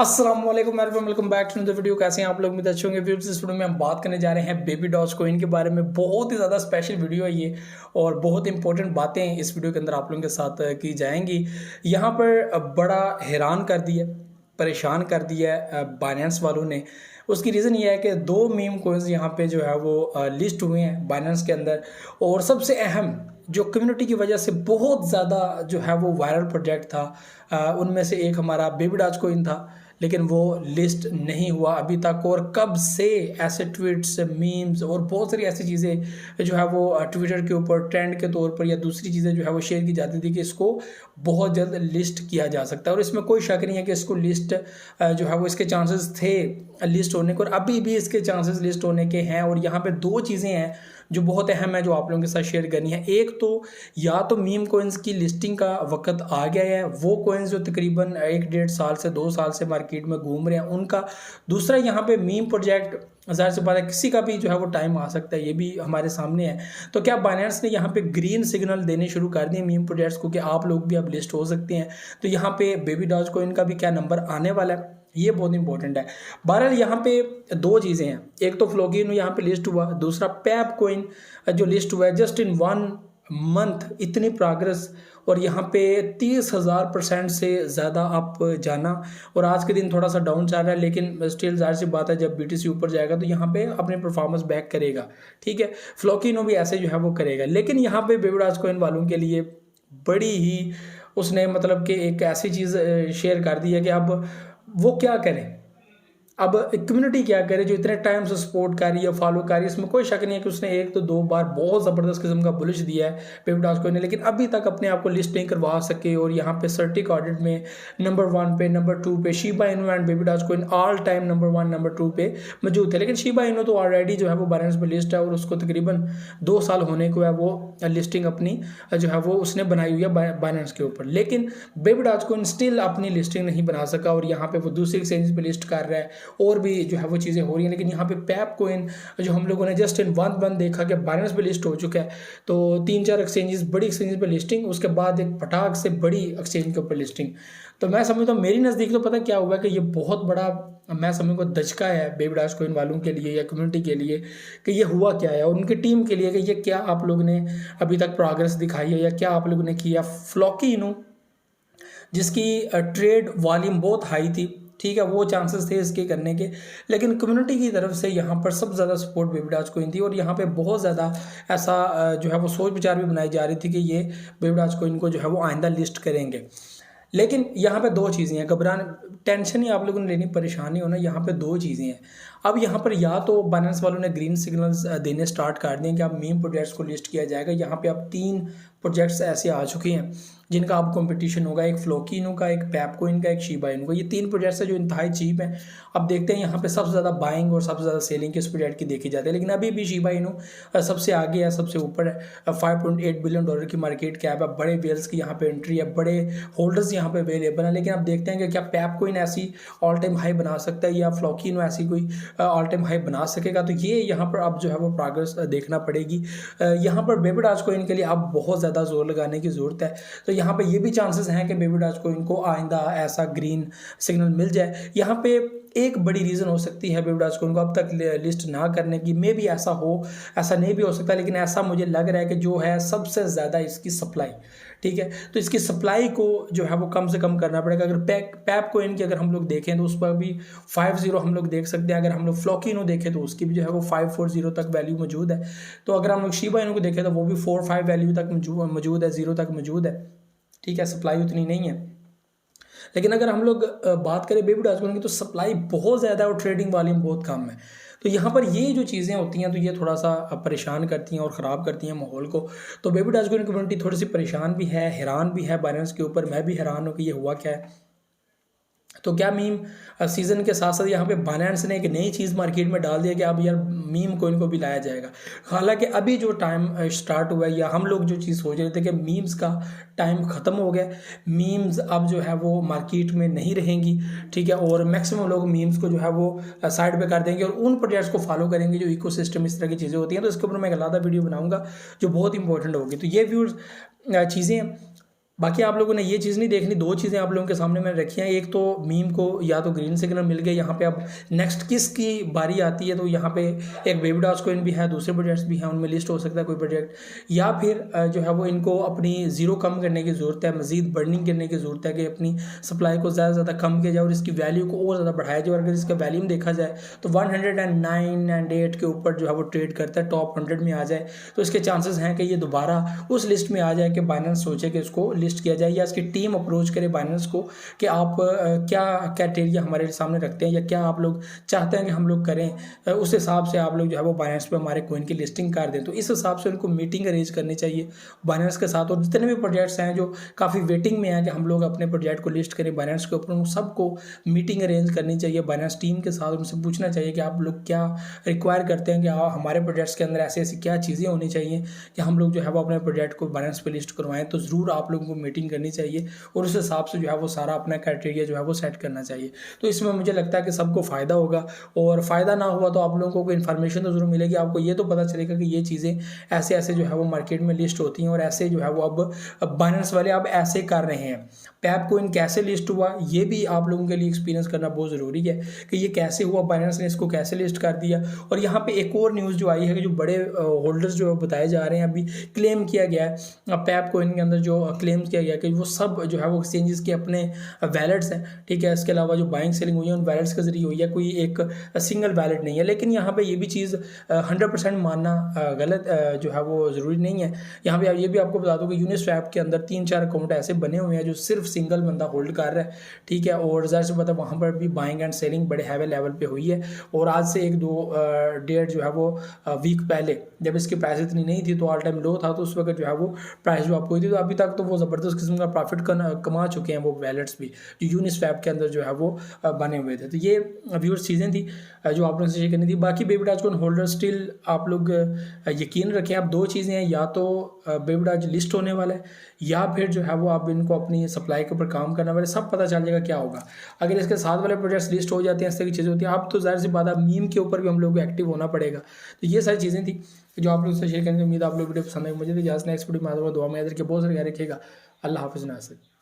अस्सलाम वालेकुम everyone, welcome back to the video. कैसे हैं आप लोग? उम्मीद अच्छे होंगे। व्यूअर्स, इस वीडियो में हम बात करने जा रहे हैं बेबी डॉज कॉइन के बारे में। बहुत ही ज़्यादा स्पेशल वीडियो है ये और बहुत इंपॉर्टेंट बातें इस वीडियो के अंदर आप लोगों के साथ की जाएंगी। यहाँ पर बड़ा हैरान कर दिया, परेशान कर दिया बाइनेंस वालों ने। उसकी रीज़न ये है कि दो मीम कोइंस यहाँ पे जो है वो लिस्ट हुए हैं बाइनेंस के अंदर। और सबसे अहम जो कम्युनिटी की वजह से बहुत ज़्यादा जो है वो वायरल प्रोजेक्ट था, उनमें से एक हमारा बेबी डॉज कॉइन था, लेकिन वो लिस्ट नहीं हुआ अभी तक। और कब से ऐसे ट्वीट्स, मीम्स और बहुत सारी ऐसी चीज़ें जो है वो ट्विटर के ऊपर ट्रेंड के तौर पर या दूसरी चीज़ें जो है वो शेयर की जाती थी कि इसको बहुत जल्द लिस्ट किया जा सकता है। और इसमें कोई शक नहीं है कि इसको लिस्ट जो है वो इसके चांसेस थे लिस्ट होने को, और अभी भी इसके चांसेस लिस्ट होने के हैं। और यहाँ पे दो चीज़ें हैं जो बहुत अहम है जो आप लोगों के साथ शेयर करनी है। एक तो या तो मीम कोइंस की लिस्टिंग का वक्त आ गया है, वो कोइंस जो तकरीबन 1-1.5 साल से 2 साल से मार्केट में घूम रहे हैं उनका। दूसरा यहाँ पे मीम प्रोजेक्ट, ज़ाहिर सी बात है किसी का भी जो है वो टाइम आ सकता है, ये भी हमारे सामने है। तो क्या बाइनेंस ने यहाँ पे ग्रीन सिग्नल देने शुरू कर दिए मीम प्रोजेक्ट्स को कि आप लोग भी अब लिस्ट हो सकते हैं? तो यहाँ पे बेबी डॉज कॉइन का भी क्या नंबर आने वाला है, ये बहुत इंपॉर्टेंट है। बहरहाल यहाँ पे दो चीज़ें हैं, एक तो फ्लोकिनो यहाँ पे लिस्ट हुआ, दूसरा पैप कॉइन जो लिस्ट हुआ है जस्ट इन 1 मंथ। इतनी प्रोग्रेस, और यहाँ पे 30,000% से ज़्यादा आप जाना। और आज के दिन थोड़ा सा डाउन चल रहा है, लेकिन स्टिल जाहिर सी बात है जब BTC ऊपर जाएगा तो यहाँ पे अपने परफॉर्मेंस बैक करेगा। ठीक है, फ्लोकिनो भी ऐसे जो है वो करेगा। लेकिन यहाँ पे बेबी डॉज कॉइन वालों के लिए बड़ी ही उसने मतलब कि एक ऐसी चीज़ शेयर कर दी है कि अब वो क्या करें, अब कम्युनिटी क्या करे जो इतने टाइम से सपोर्ट कर रही है, फॉलो कर रही है। इसमें कोई शक नहीं है कि उसने 1 तो 2 बार बहुत ज़बरदस्त किस्म का बुलिश दिया है बेबी डॉज कॉइन ने, लेकिन अभी तक अपने आप को लिस्ट नहीं करवा सके। और यहाँ पे सर्टिक ऑडिट में नंबर 1 पे, नंबर 2 पे Shiba Inu and baby doge coin all time number 1 number 2 पे मौजूद थे। लेकिन शिबा इनू तो ऑलरेडी जो है वो बाइनेंस पे लिस्ट है और उसको तकरीबन 2 साल होने को है वो लिस्टिंग अपनी जो है वो उसने बनाई हुई है बाइनेंस के ऊपर। लेकिन बेबी डॉज कॉइन स्टिल अपनी लिस्टिंग नहीं बना सका और यहाँ पे वो दूसरी एक्सचेंज पे लिस्ट कर रहा है और भी जो है वो चीज़ें हो रही हैं। लेकिन यहाँ पे पैप कॉइन जो हम लोगों ने जस्ट इन 1 मंथ देखा कि बाइनेंस पे लिस्ट हो चुका है, तो 3-4 एक्सचेंजेस, बड़ी एक्सचेंजेस पे लिस्टिंग, उसके बाद एक फटाक से बड़ी एक्सचेंज के ऊपर लिस्टिंग। तो मैं समझता हूँ मेरी नज़दीक तो पता क्या हुआ कि ये बहुत बड़ा, मैं समझ को दचका है बेबी डॉज कॉइन वालों के लिए या कम्युनिटी के लिए कि ये हुआ क्या है, और उनकी टीम के लिए कि ये क्या आप लोगों ने अभी तक प्रोग्रेस दिखाई है या क्या आप लोगों ने किया। फ्लोकिनो जिसकी ट्रेड वॉल्यूम बहुत हाई थी, ठीक है, वो चांसेस थे इसके करने के, लेकिन कम्युनिटी की तरफ से यहाँ पर सबसे ज़्यादा सपोर्ट बेबी डॉज कॉइन थी। और यहाँ पे बहुत ज़्यादा ऐसा जो है वो सोच विचार भी बनाई जा रही थी कि ये बेबी डॉज कॉइन को जो है वो आइंदा लिस्ट करेंगे। लेकिन यहाँ पे दो चीज़ें हैं, घबराने, टेंशन ही आप लोगों ने लेनी, परेशानी होना। यहाँ पे दो चीज़ें हैं। अब यहाँ पर या तो बाइनेंस वालों ने ग्रीन सिग्नल्स देने स्टार्ट कर दिए कि अब मीम प्रोजेक्ट्स को लिस्ट किया जाएगा। यहाँ पे अब 3 प्रोजेक्ट्स ऐसे आ चुके हैं जिनका अब कंपटीशन होगा, एक फ्लोकिनो का, एक पैप कॉइन का, एक शिबा इनू का। ये 3 प्रोजेक्ट्स हैं जो इंतहाई चीप हैं। अब देखते हैं यहाँ पे सबसे ज़्यादा बाइंग और सबसे ज़्यादा सेलिंग किस प्रोजेक्ट की देखी जाती है। लेकिन अभी भी शिबा इनू सबसे आगे है, सबसे ऊपर है। $5.8 बिलियन की मार्केट कैप है, बड़े वेल्स की यहाँ पे एंट्री है, बड़े होल्डर्स यहाँ पे अवेलेबल है। लेकिन अब देखते हैं कि क्या पैप कॉइन ऐसी ऑल टाइम हाई बना सकता है या फ्लोकिनो ऐसी कोई ऑल टाइम हाई बना सकेगा। तो ये यहाँ पर अब जो है वो प्रोग्रेस देखना पड़ेगी। यहाँ पर बेबी डॉज कॉइन के लिए अब बहुत ज़्यादा जोर लगाने की ज़रूरत है। तो यहाँ पे ये भी चांसेस हैं कि बेबी डॉज कॉइन को आइंदा ऐसा ग्रीन सिग्नल मिल जाए। यहाँ पे एक बड़ी रीज़न हो सकती है बेबी डॉज कॉइन को अब तक लिस्ट ना करने की, मे भी ऐसा हो, ऐसा नहीं भी हो सकता, लेकिन ऐसा मुझे लग रहा है कि जो है सबसे ज़्यादा इसकी सप्लाई, ठीक है, तो इसकी सप्लाई को जो है वो कम से कम करना पड़ेगा। अगर पैप कॉइन की अगर हम लोग देखें तो उस पर भी 50 हम लोग देख सकते हैं। अगर हम लोग फ्लोकिनो देखें तो उसकी भी जो है वो 540 तक वैल्यू मौजूद है। तो अगर हम लोग शिबा इनू को देखें तो वो भी 4-5 वैल्यू तक मौजूद है, 0 तक मौजूद है। ठीक है, सप्लाई उतनी नहीं है। लेकिन अगर हम लोग बात करें बेबी डॉज कॉइन की तो सप्लाई बहुत ज़्यादा है और ट्रेडिंग वॉल्यूम बहुत कम है। तो यहाँ पर ये जो चीज़ें होती हैं तो ये थोड़ा सा परेशान करती हैं और ख़राब करती हैं माहौल को। तो बेबी डॉज कॉइन कम्युनिटी थोड़ी सी परेशान भी है, हैरान भी है बाइनेंस के ऊपर। मैं भी हैरान हूँ कि ये हुआ क्या है। तो क्या मीम सीज़न के साथ साथ यहाँ पे बाइनेंस ने एक नई चीज़ मार्केट में डाल दिया कि अब यार मीम कोइन को भी लाया जाएगा। हालांकि अभी जो टाइम स्टार्ट हुआ है या हम लोग जो चीज़ सोच रहे थे कि मीम्स का टाइम ख़त्म हो गया, मीम्स अब जो है वो मार्केट में नहीं रहेंगी, ठीक है, और मैक्सिमम लोग मीम्स को जो है वो साइड पे कर देंगे और उन प्रोजेक्ट्स को फॉलो करेंगे जो इकोसिस्टम इस तरह की चीज़ें होती हैं। तो इसके ऊपर मैं एक अलग वीडियो बनाऊँगा जो बहुत इंपॉर्टेंट होगी। तो ये व्यूज़ चीज़ें हैं। बाकी आप लोगों ने ये चीज़ नहीं देखनी, दो चीज़ें आप लोगों के सामने मैंने रखी हैं। एक तो मीम को या तो ग्रीन सिग्नल मिल गया, यहाँ पे अब नेक्स्ट किसकी बारी आती है, तो यहाँ पे एक बेबी डॉज कॉइन भी है, दूसरे प्रोजेक्ट्स भी हैं, उनमें लिस्ट हो सकता है कोई प्रोजेक्ट, या फिर जो है वो इनको अपनी ज़ीरो कम करने की ज़रूरत है, मज़ीद बर्निंग करने की ज़रूरत है कि अपनी सप्लाई को ज़्यादा से ज़्यादा कम किया जाए और इसकी वैल्यू को और ज़्यादा बढ़ाया जाए। और अगर इसका वैल्यूम देखा जाए तो 109 एंड 8 के ऊपर जो है वो ट्रेड करता है, टॉप 100 में आ जाए, तो इसके चांसेस हैं कि ये दोबारा उस लिस्ट में आ जाए कि बाइनेंस सोचे कि इसको लिस्ट किया जाए, या इसकी टीम अप्रोच करे बाइनेंस को कि आप क्या क्राइटेरिया हमारे सामने रखते हैं या क्या आप लोग चाहते हैं कि हम लोग करें, उस हिसाब से आप लोग जो है वो बाइनेंस पे हमारे कोइन की लिस्टिंग कर दें। तो इस हिसाब से उनको मीटिंग अरेंज करनी चाहिए बाइनेंस के साथ। और जितने भी प्रोजेक्ट्स हैं जो काफ़ी वेटिंग में हैं कि हम लोग अपने प्रोजेक्ट को लिस्ट करें बाइनेंस के ऊपर, उन सबको मीटिंग अरेंज करनी चाहिए बाइनेंस टीम के साथ। उनसे पूछना चाहिए कि आप लोग क्या रिक्वायर करते हैं कि हमारे प्रोजेक्ट्स के अंदर ऐसी ऐसी क्या चीज़ें होनी चाहिए कि हम लोग जो है वो अपने प्रोजेक्ट को बाइनेंस पे लिस्ट करवाएं। तो ज़रूर आप लोगों को मीटिंग करनी चाहिए और उस हिसाब से जो है वो सारा अपना क्राइटेरिया जो है वो सेट करना चाहिए। तो इसमें मुझे लगता है कि सबको फ़ायदा होगा, और फ़ायदा ना हुआ तो आप लोगों को इन्फॉर्मेशन तो ज़रूर मिलेगी, आपको ये तो पता चलेगा कि ये चीज़ें ऐसे ऐसे जो है वो मार्केट में लिस्ट होती हैं और ऐसे जो है वो अब बाइनेंस वाले अब ऐसे कर रहे हैं। पैप कोइन कैसे लिस्ट हुआ ये भी आप लोगों के लिए एक्सपीरियंस करना बहुत ज़रूरी है कि ये कैसे हुआ, बाइनेंस ने इसको कैसे लिस्ट कर दिया। और यहाँ पे एक और न्यूज़ जो आई है कि जो बड़े होल्डर्स जो बताए जा रहे हैं, अभी क्लेम किया गया है पैप कोइन के अंदर, जो क्लेम किया गया कि वो सब जो है वो एक्सचेंजेस के अपने वैलेट्स हैं, ठीक है। इसके अलावा जो बाइंग सेलिंग हुई है उन वैलेट्स के जरिए हुई है, कोई एक सिंगल वैलेट नहीं है। लेकिन यहाँ पे ये भी चीज़ 100% मानना गलत जो है वो ज़रूरी नहीं है। यहाँ पे ये भी आपको बता दूँ कि यूनिस्वैप के अंदर 3-4 अकाउंट ऐसे बने हुए हैं जो सिर्फ सिंगल बंदा होल्ड कर रहा है, ठीक है। और ज़ाहिर सी बात है वहाँ पर भी बाइंग एंड सेलिंग बड़े हैवी लेवल पे हुई है। और आज से 1-2 डेट जो है वो वीक पहले जब इसकी प्राइस इतनी नहीं थी तो ऑल टाइम लो था, तो उस वक्त जो है वो प्राइस जो आपको हुई थी, तो अभी तक तो वो ज़बरदस्त किस्म का प्रॉफिट कमा चुके हैं वो वैलेट्स भी जो यूनिस्वैप के अंदर जो है वो बने हुए थे। तो ये व्यूअर्स चीज़ें थी जो आप लोगों से शेयर करनी थी। बाकी baby doge coin holder still आप लोग यकीन रखें, आप दो चीज़ें हैं, या तो बेबी डॉज लिस्ट होने वाला है या फिर जो है वो आप इनको अपनी सप्लाई के ऊपर काम करने वाले, सब पता चल जाएगा क्या होगा। अगर इसके साथ वाले प्रोजेक्ट्स लिस्ट हो जाते हैं, इस तरह की चीज़ें होती हैं, अब तो ज़ाहिर सी बात है मीम के ऊपर भी हम लोग को एक्टिव होना पड़ेगा। तो ये सारी चीज़ें थी जो आप लोग से शेयर करने की उम्मीद, आप लोग वीडियो पसंद है। मुझे तो इजाज़त, नेक्स्ट वीडियो में दुआ में याद रखिए, बहुत सारे याद रखिएगा। अल्लाह हाफिज़ नासिर।